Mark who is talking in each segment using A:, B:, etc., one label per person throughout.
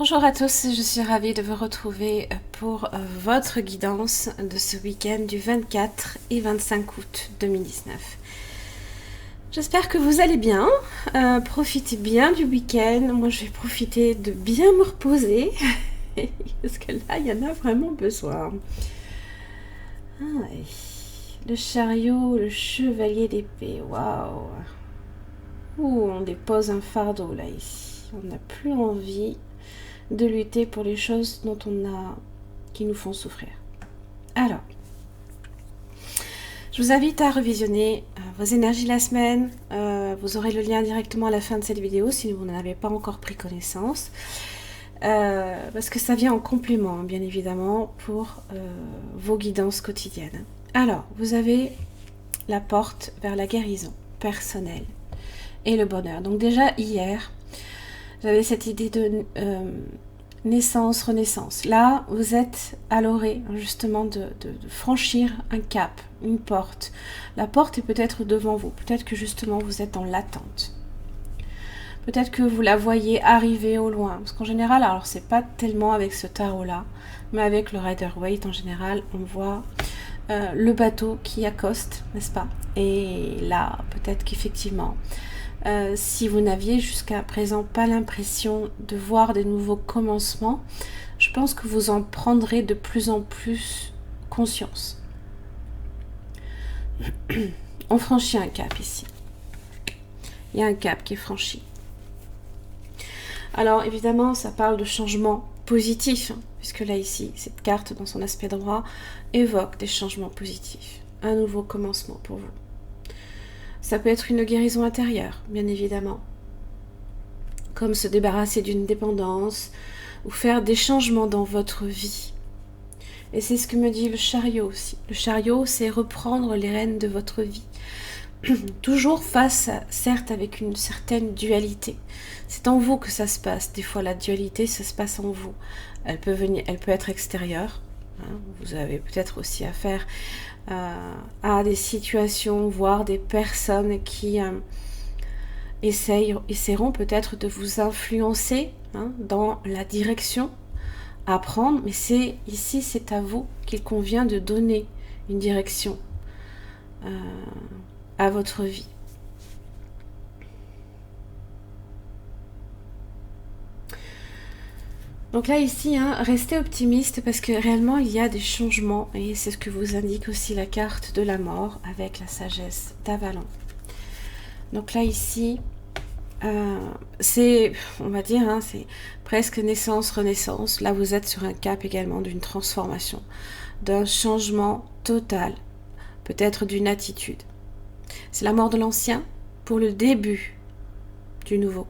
A: Bonjour à tous, je suis ravie de vous retrouver pour votre guidance de ce week-end du 24 et 25 août 2019. J'espère que vous allez bien, profitez bien du week-end. Moi je vais profiter de bien me reposer, parce que là il y en a vraiment besoin. Ah, ouais. Le chariot, le chevalier d'épée, waouh. Ouh, on dépose un fardeau là ici, on n'a plus envie de lutter pour les choses qui nous font souffrir. Alors, je vous invite à revisionner vos énergies de la semaine. Vous aurez le lien directement à la fin de cette vidéo si vous n'en avez pas encore pris connaissance. Parce que ça vient en complément, bien évidemment, pour vos guidances quotidiennes. Alors, vous avez la porte vers la guérison personnelle et le bonheur. Donc déjà, hier, j'avais cette idée de naissance, renaissance. Là, vous êtes à l'orée, justement, de franchir un cap, une porte. La porte est peut-être devant vous. Peut-être que, justement, vous êtes dans l'attente. Peut-être que vous la voyez arriver au loin. Parce qu'en général, alors c'est pas tellement avec ce tarot-là, mais avec le Rider-Waite, en général, on voit le bateau qui accoste, n'est-ce pas? Et là, peut-être qu'effectivement, si vous n'aviez jusqu'à présent pas l'impression de voir des nouveaux commencements, je pense que vous en prendrez de plus en plus conscience. On franchit un cap ici. Il y a un cap qui est franchi. Alors évidemment, ça parle de changement positif, puisque là ici, cette carte dans son aspect droit évoque des changements positifs. Un nouveau commencement pour vous. Ça peut être une guérison intérieure, bien évidemment. Comme se débarrasser d'une dépendance ou faire des changements dans votre vie. Et c'est ce que me dit le chariot aussi. Le chariot, c'est reprendre les rênes de votre vie. Toujours face, certes, avec une certaine dualité. C'est en vous que ça se passe. Des fois, la dualité, ça se passe en vous. Elle peut être extérieure. Vous avez peut-être aussi affaire à des situations, voire des personnes qui essaieront peut-être de vous influencer dans la direction à prendre, mais ici c'est à vous qu'il convient de donner une direction à votre vie. Donc là ici, restez optimiste parce que réellement il y a des changements et c'est ce que vous indique aussi la carte de la mort avec la sagesse d'Avalon. Donc là ici, c'est, on va dire, c'est presque naissance, renaissance. Là vous êtes sur un cap également d'une transformation, d'un changement total, peut-être d'une attitude. C'est la mort de l'ancien pour le début du nouveau.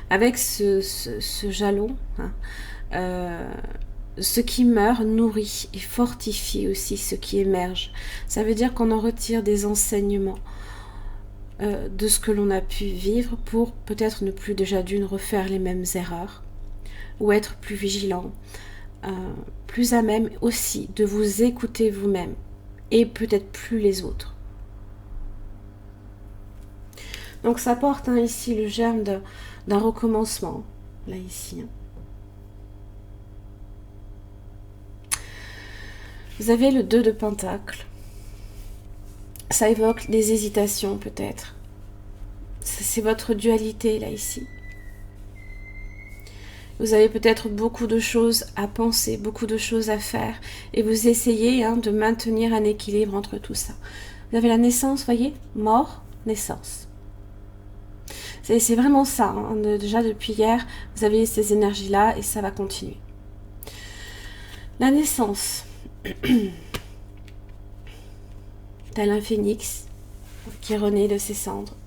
A: Avec ce jalon, ce qui meurt nourrit et fortifie aussi ce qui émerge. Ça veut dire qu'on en retire des enseignements de ce que l'on a pu vivre pour peut-être ne plus déjà d'une refaire les mêmes erreurs ou être plus vigilant, plus à même aussi de vous écouter vous-même et peut-être plus les autres. Donc ça porte ici le germe d'un recommencement, là ici. Vous avez le 2 de Pentacle. Ça évoque des hésitations peut-être. C'est votre dualité là ici. Vous avez peut-être beaucoup de choses à penser, beaucoup de choses à faire et vous essayez de maintenir un équilibre entre tout ça. Vous avez la naissance, voyez, mort, naissance. C'est vraiment ça. Déjà depuis hier, vous avez ces énergies-là et ça va continuer. La naissance. Tel un phénix qui renaît de ses cendres.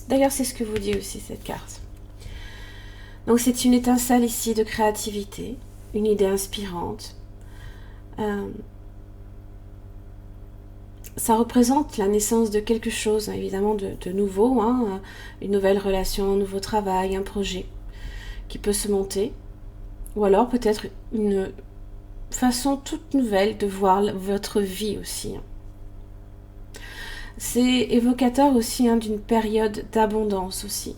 A: D'ailleurs, c'est ce que vous dit aussi cette carte. Donc c'est une étincelle ici de créativité, une idée inspirante. Ça représente la naissance de quelque chose, évidemment de nouveau, une nouvelle relation, un nouveau travail, un projet qui peut se monter, ou alors peut-être une façon toute nouvelle de voir votre vie aussi. C'est évocateur aussi d'une période d'abondance aussi.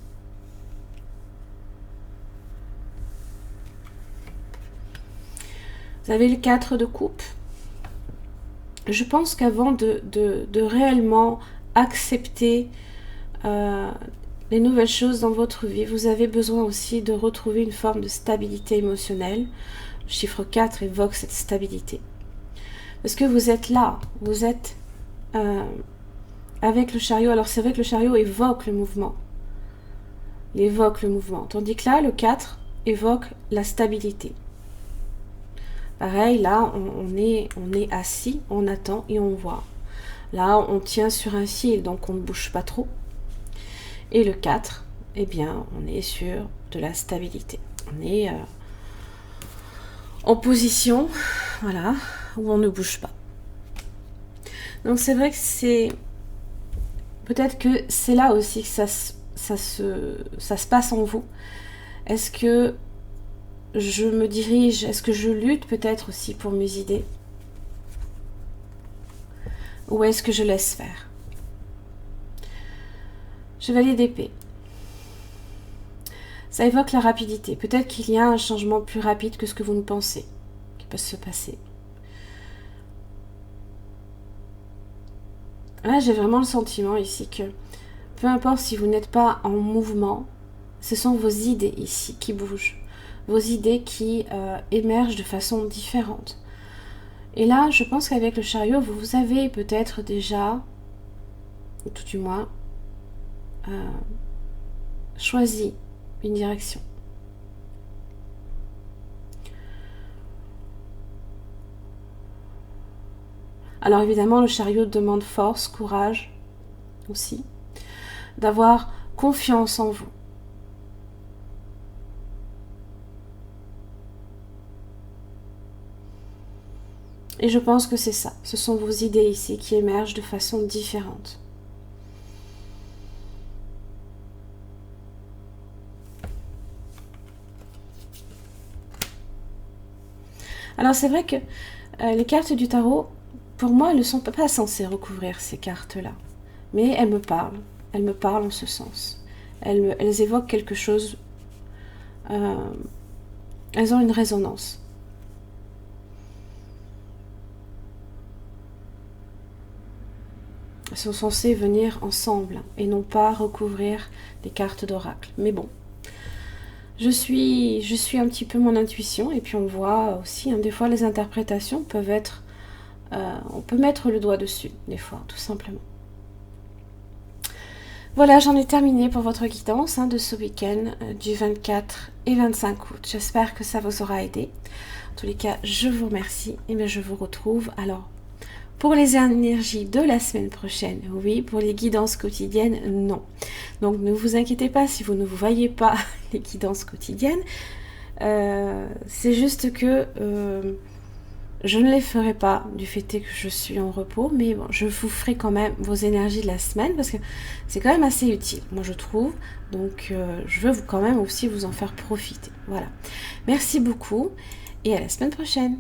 A: Vous avez le 4 de coupe. Je pense qu'avant de réellement accepter les nouvelles choses dans votre vie, vous avez besoin aussi de retrouver une forme de stabilité émotionnelle. Le chiffre 4 évoque cette stabilité. Parce que vous êtes là, vous êtes avec le chariot. Alors c'est vrai que le chariot évoque le mouvement. Il évoque le mouvement. Tandis que là, le 4 évoque la stabilité. Pareil, là, on est assis, on attend et on voit. Là, on tient sur un fil, donc on ne bouge pas trop. Et le 4, eh bien, on est sur de la stabilité. On est en position, voilà, où on ne bouge pas. Donc c'est vrai que c'est... Peut-être que c'est là aussi que ça se passe en vous. Est-ce que je me dirige, est-ce que je lutte peut-être aussi pour mes idées? Ou est-ce que je laisse faire? Chevalier d'épée. Ça évoque la rapidité. Peut-être qu'il y a un changement plus rapide que ce que vous ne pensez qui peut se passer. Là, j'ai vraiment le sentiment ici que peu importe si vous n'êtes pas en mouvement, ce sont vos idées ici qui bougent. Vos idées qui émergent de façon différente. Et là, je pense qu'avec le chariot, vous avez peut-être déjà, ou tout du moins, choisi une direction. Alors évidemment, le chariot demande force, courage aussi, d'avoir confiance en vous. Et je pense que c'est ça. Ce sont vos idées ici qui émergent de façon différente. Alors c'est vrai que les cartes du tarot, pour moi, elles ne sont pas censées recouvrir ces cartes-là. Mais elles me parlent. Elles me parlent en ce sens. Elles évoquent quelque chose. Elles ont une résonance. Elles sont censées venir ensemble et non pas recouvrir les cartes d'oracle. Mais bon, je suis un petit peu mon intuition et puis on voit aussi, des fois les interprétations peuvent être... on peut mettre le doigt dessus, des fois, tout simplement. Voilà, j'en ai terminé pour votre guidance de ce week-end du 24 et 25 août. J'espère que ça vous aura aidé. En tous les cas, je vous remercie et bien je vous retrouve alors pour les énergies de la semaine prochaine. Oui, pour les guidances quotidiennes, non. Donc ne vous inquiétez pas si vous ne vous voyez pas les guidances quotidiennes. C'est juste que je ne les ferai pas du fait que je suis en repos, mais bon, je vous ferai quand même vos énergies de la semaine parce que c'est quand même assez utile, moi je trouve. Donc je veux quand même aussi vous en faire profiter. Voilà. Merci beaucoup et à la semaine prochaine.